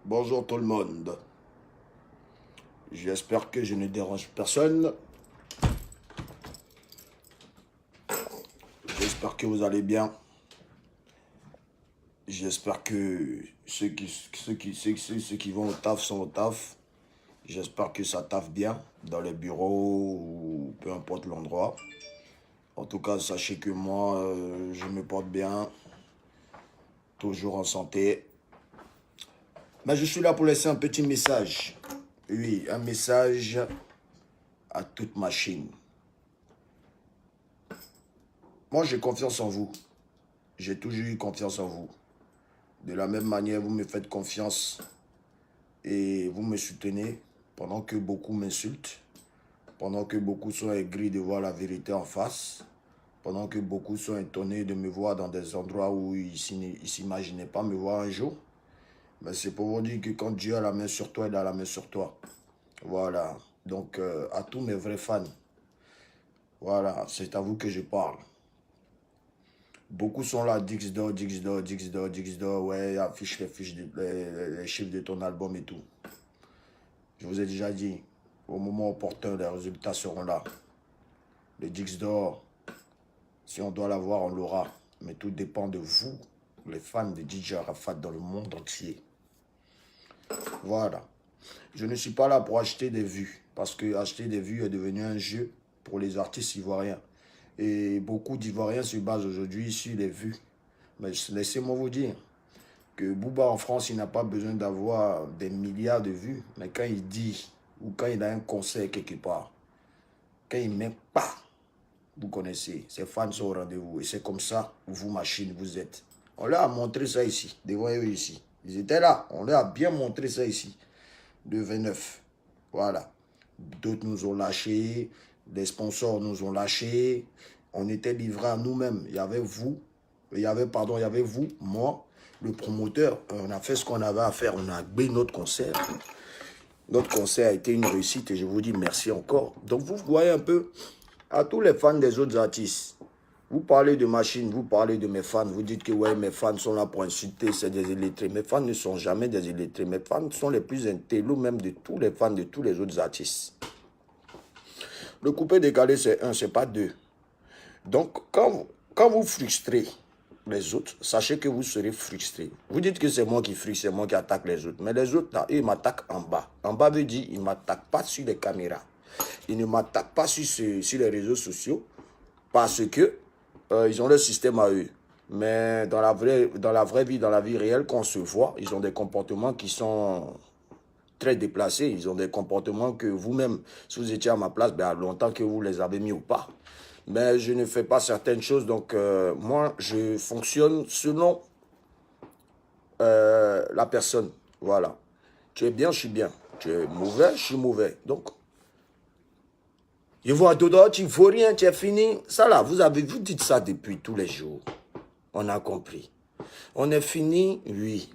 Bonjour tout le monde. J'espère que je ne dérange personne. J'espère que vous allez bien. J'espère que ceux qui vont au taf sont au taf. J'espère que ça taffe bien dans les bureaux ou peu importe l'endroit. En tout cas, sachez que moi, je me porte bien. Toujours en santé. Mais je suis là pour laisser un petit message. Oui, un message à toute machine. Moi, j'ai confiance en vous. J'ai toujours eu confiance en vous. De la même manière, vous me faites confiance et vous me soutenez pendant que beaucoup m'insultent, pendant que beaucoup sont aigris de voir la vérité en face, pendant que beaucoup sont étonnés de me voir dans des endroits où ils ne s'imaginaient pas me voir un jour. Mais c'est pour vous dire que quand Dieu a la main sur toi, il a la main sur toi. Voilà. Donc, à tous mes vrais fans, voilà, c'est à vous que je parle. Beaucoup sont là, Dixdor, Dixdor, Dixdor, Dixdor, ouais, affiche les chiffres de ton album et tout. Je vous ai déjà dit, au moment opportun, les résultats seront là. Le Dixdor, si on doit l'avoir, on l'aura. Mais tout dépend de vous, les fans de DJ Arafat dans le monde entier. Voilà. Je ne suis pas là pour acheter des vues, parce que acheter des vues est devenu un jeu pour les artistes ivoiriens. Et beaucoup d'Ivoiriens se basent aujourd'hui sur les vues. Mais laissez-moi vous dire que Booba en France, il n'a pas besoin d'avoir des milliards de vues. Mais quand il dit, ou quand il a un concert quelque part, quand il met pas, vous connaissez, ses fans sont au rendez-vous. Et c'est comme ça, vous, machine, vous êtes. On leur a montré ça ici, devant eux ici. Ils étaient là, on leur a bien montré ça ici. De 29. Voilà. D'autres nous ont lâchés, des sponsors nous ont lâchés. On était livrés à nous-mêmes. Il y avait vous, il y avait vous, moi, le promoteur. On a fait ce qu'on avait à faire. On a agbé notre concert. Notre concert a été une réussite et je vous dis merci encore. Donc vous voyez un peu, à tous les fans des autres artistes, vous parlez de machine, vous parlez de mes fans, vous dites que ouais, mes fans sont là pour insulter, c'est des illettrés. Mes fans ne sont jamais des illettrés. Mes fans sont les plus intellos même de tous les fans de tous les autres artistes. Le coupé décalé, c'est un, c'est pas deux. Donc, quand vous frustrez les autres, sachez que vous serez frustrés. Vous dites que c'est moi qui frustre, c'est moi qui attaque les autres. Mais les autres, là, ils m'attaquent en bas. En bas veut dire, ils ne m'attaquent pas sur les caméras. Ils ne m'attaquent pas sur les réseaux sociaux parce que ils ont leur système à eux. Mais dans la vraie vie, dans la vie réelle, quand on se voit, ils ont des comportements qui sont très déplacés. Ils ont des comportements que vous-même, si vous étiez à ma place, ben, longtemps que vous les avez mis au pas. Mais je ne fais pas certaines choses. Donc, moi, je fonctionne selon la personne. Voilà. Tu es bien, je suis bien. Tu es mauvais, je suis mauvais. Donc, je vois dedans, tu ne vaux rien, tu es fini. Ça là, vous dites ça depuis tous les jours. On a compris. On est fini, oui.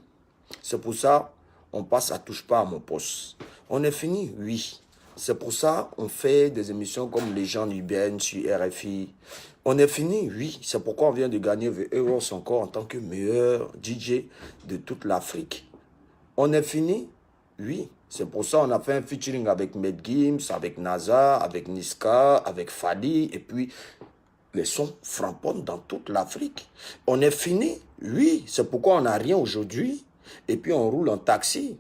C'est pour ça, on passe à touche pas à mon poste. On est fini, oui. C'est pour ça, on fait des émissions comme Les gens UBN sur RFI. On est fini, oui. C'est pourquoi on vient de gagner The Euros encore en tant que meilleur DJ de toute l'Afrique. On est fini, oui. C'est pour ça qu'on a fait un featuring avec Med Gims, avec NASA, avec Niska, avec Fali, et puis les sons frapponnent dans toute l'Afrique. On est fini, oui. C'est pourquoi on n'a rien aujourd'hui, et puis on roule en taxi.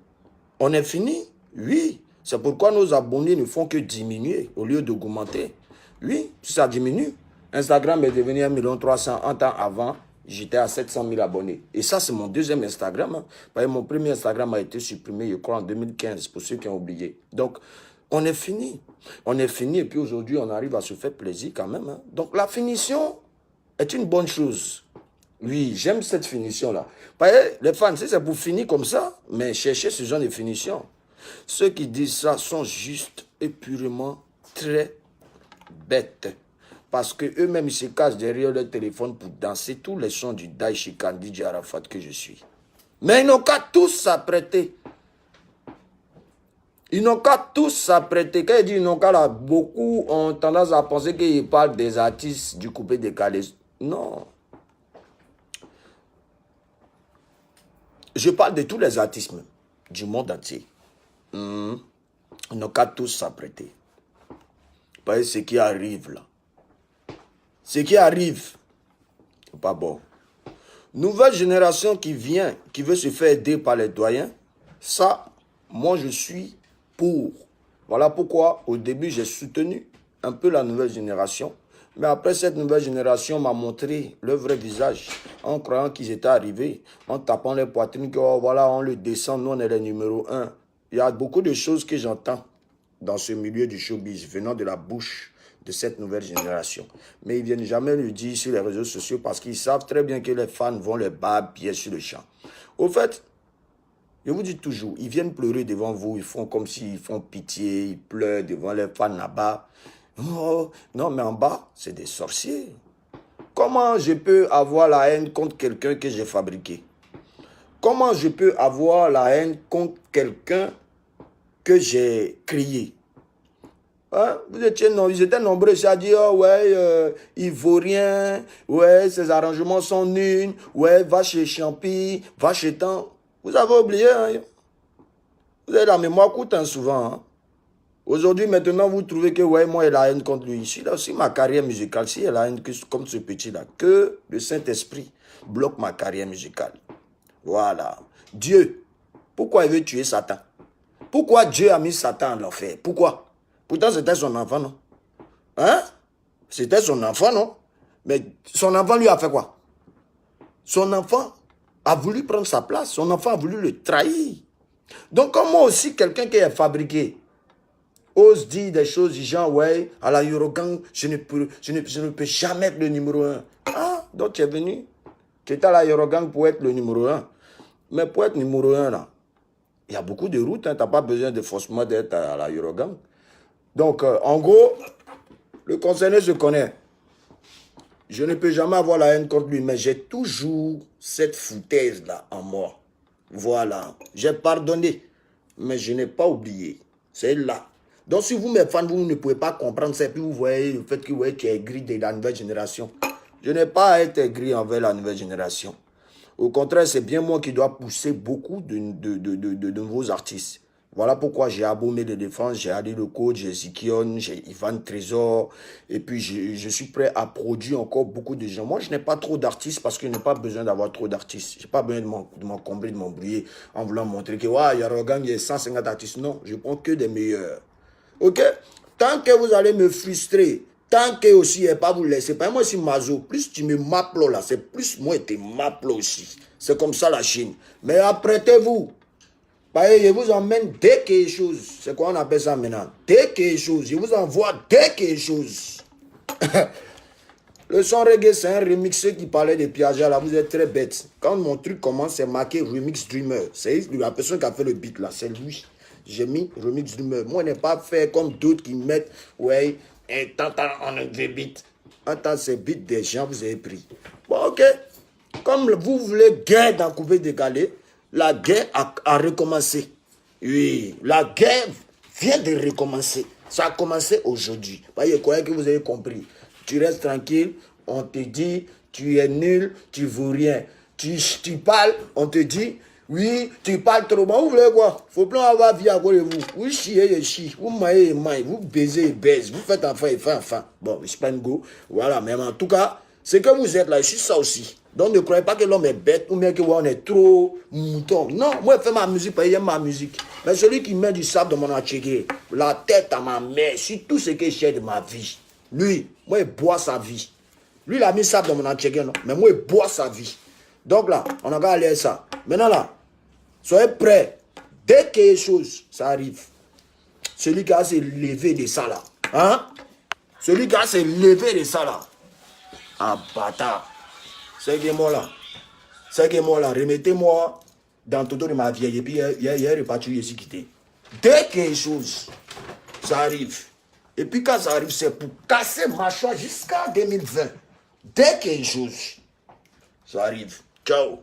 On est fini, oui. C'est pourquoi nos abonnés ne font que diminuer au lieu d'augmenter. Oui, ça diminue. Instagram est devenu 1 300 000 un temps avant. J'étais à 700 000 abonnés. Et ça, c'est mon deuxième Instagram. Hein. Parce que mon premier Instagram a été supprimé, je crois, en 2015, pour ceux qui ont oublié. Donc, on est fini. On est fini et puis aujourd'hui, on arrive à se faire plaisir quand même. Hein. Donc, la finition est une bonne chose. Oui, j'aime cette finition-là. Parce que les fans, si c'est pour finir comme ça, mais cherchez ce genre de finition. Ceux qui disent ça sont juste et purement très bêtes. Parce qu'eux-mêmes, ils se cachent derrière leur téléphone pour danser tous les sons du Daishikan DJ Arafat que je suis. Mais ils n'ont qu'à tous s'apprêter. Ils n'ont qu'à tous s'apprêter. Quand ils disent ils n'ont qu'à là, beaucoup ont tendance à penser qu'ils parlent des artistes du coupé décalé. Non. Je parle de tous les artistes même. du monde entier. On n'a qu'à tous s'apprêter. Parce que ce qui arrive là, ce qui arrive, c'est pas bon. Nouvelle génération qui vient, qui veut se faire aider par les doyens, ça, moi je suis pour. Voilà pourquoi au début j'ai soutenu un peu la nouvelle génération. Mais après cette nouvelle génération m'a montré leur vrai visage en croyant qu'ils étaient arrivés, en tapant les poitrines, que oh, voilà, on le descend, nous on est les numéro 1. Il y a beaucoup de choses que j'entends dans ce milieu du showbiz venant de la bouche de cette nouvelle génération. Mais ils ne viennent jamais le dire sur les réseaux sociaux parce qu'ils savent très bien que les fans vont les battre pieds sur le champ. Au fait, je vous dis toujours, ils viennent pleurer devant vous, ils font comme s'ils font pitié, ils pleurent devant les fans là-bas. Oh, non, mais en bas, c'est des sorciers. Comment je peux avoir la haine contre quelqu'un que j'ai fabriqué? Comment je peux avoir la haine contre quelqu'un que j'ai créé? Hein? Ils étaient nombreux à dire, oh, ouais, il vaut rien, ouais, ses arrangements sont nuls, ouais, va chez Champi, va chez Tant. Vous avez oublié, hein? Vous avez la mémoire courte, hein, souvent. Hein? Aujourd'hui, maintenant, vous trouvez que, ouais, moi, il a la haine contre lui. Si, là, si ma carrière musicale, si elle a la haine comme ce petit-là, que le Saint-Esprit bloque ma carrière musicale. Voilà. Dieu, pourquoi il veut tuer Satan? Pourquoi Dieu a mis Satan en l'enfer? Pourquoi? Pourtant, c'était son enfant, non? Hein? C'était son enfant, non? Mais son enfant lui a fait quoi? Son enfant a voulu prendre sa place. Son enfant a voulu le trahir. Donc, comme moi aussi, quelqu'un qui est fabriqué, ose dire des choses du genre, ouais, à la Eurogang, je ne peux jamais être le numéro 1. Ah, donc tu es venu. Tu étais à la Eurogang pour être le numéro 1. Mais pour être numéro 1, là, il y a beaucoup de routes. Hein, tu n'as pas besoin de forcément d'être à la Eurogang. Donc, en gros, le concerné se connaît. Je ne peux jamais avoir la haine contre lui, mais j'ai toujours cette foutaise-là en moi. Voilà. J'ai pardonné, mais je n'ai pas oublié. C'est là. Donc, si vous, mes fans, vous ne pouvez pas comprendre ça, puis vous voyez le fait que ouais, tu es aigri de la nouvelle génération. Je n'ai pas à être aigri envers la nouvelle génération. Au contraire, c'est bien moi qui dois pousser beaucoup de nouveaux artistes. Voilà pourquoi j'ai Abomey de Défense, j'ai Ali le coach, j'ai Zikion, j'ai Ivan Trésor. Et puis, je suis prêt à produire encore beaucoup de gens. Moi, je n'ai pas trop d'artistes parce que je n'ai pas besoin d'avoir trop d'artistes. Je n'ai pas besoin de m'encombrer, de m'embrouiller en voulant montrer que ouais, il y a Rogan, il y a 150 artistes. Non, je prends que des meilleurs. Ok? Tant que vous allez me frustrer, tant que aussi, pas vous laisser. Pas moi, si Mazo, plus tu me m'appelles là, c'est plus moi qui m'appelle aussi. C'est comme ça la Chine. Mais apprêtez-vous. Je vous emmène dès quelque chose. C'est quoi on appelle ça maintenant? Dès quelque chose. Je vous envoie dès quelque chose. Le son reggae, c'est un remixeur qui parlait de Piaget. Là, vous êtes très bête. Quand mon truc commence, c'est marqué Remix Dreamer. C'est la personne qui a fait le beat là. C'est lui. J'ai mis Remix Dreamer. Moi, je n'ai pas fait comme d'autres qui mettent, ouais, tant on a des beats. Attends, c'est beat des gens, vous avez pris. Bon, ok. Comme vous voulez guerre dans Coupé décalé, la guerre a recommencé. Oui, la guerre vient de recommencer. Ça a commencé aujourd'hui. Je crois que vous avez compris. Tu restes tranquille, on te dit, tu es nul, tu ne vaux rien. Tu parles, on te dit, oui, tu parles trop. Vous voulez quoi? Il ne faut plus avoir vie à cause de vous. Vous chiez et chiez, vous maillez et maillez, vous baisez et baisez, vous faites enfant et fait enfant. Bon, je ne suis pas une go. Voilà, mais en tout cas, c'est que vous êtes là, je suis ça aussi. Donc ne croyez pas que l'homme est bête ou bien que on est trop mouton. Non, moi je fais ma musique parce que j'aime ma musique. Mais celui qui met du sable dans mon atelier, la tête à ma mère, sur tout ce que j'ai de ma vie, lui, moi il boit sa vie. Lui il a mis sable dans mon atelier, non? Mais moi il boit sa vie. Donc là, on a qu'à aller à ça. Maintenant là, soyez prêts. Dès que quelque chose, ça arrive. Celui qui a se levé de ça là. Hein? Celui qui a se levé de ça là. Ah bâtard. C'est que moi là. C'est que moi là. Remettez-moi dans tout de ma vieille. Et puis il y a reparti ici quitté. Dès que quelque chose, ça arrive. Et puis quand ça arrive, c'est pour casser ma choix jusqu'à 2020. Dès que quelque chose, ça arrive. Ciao.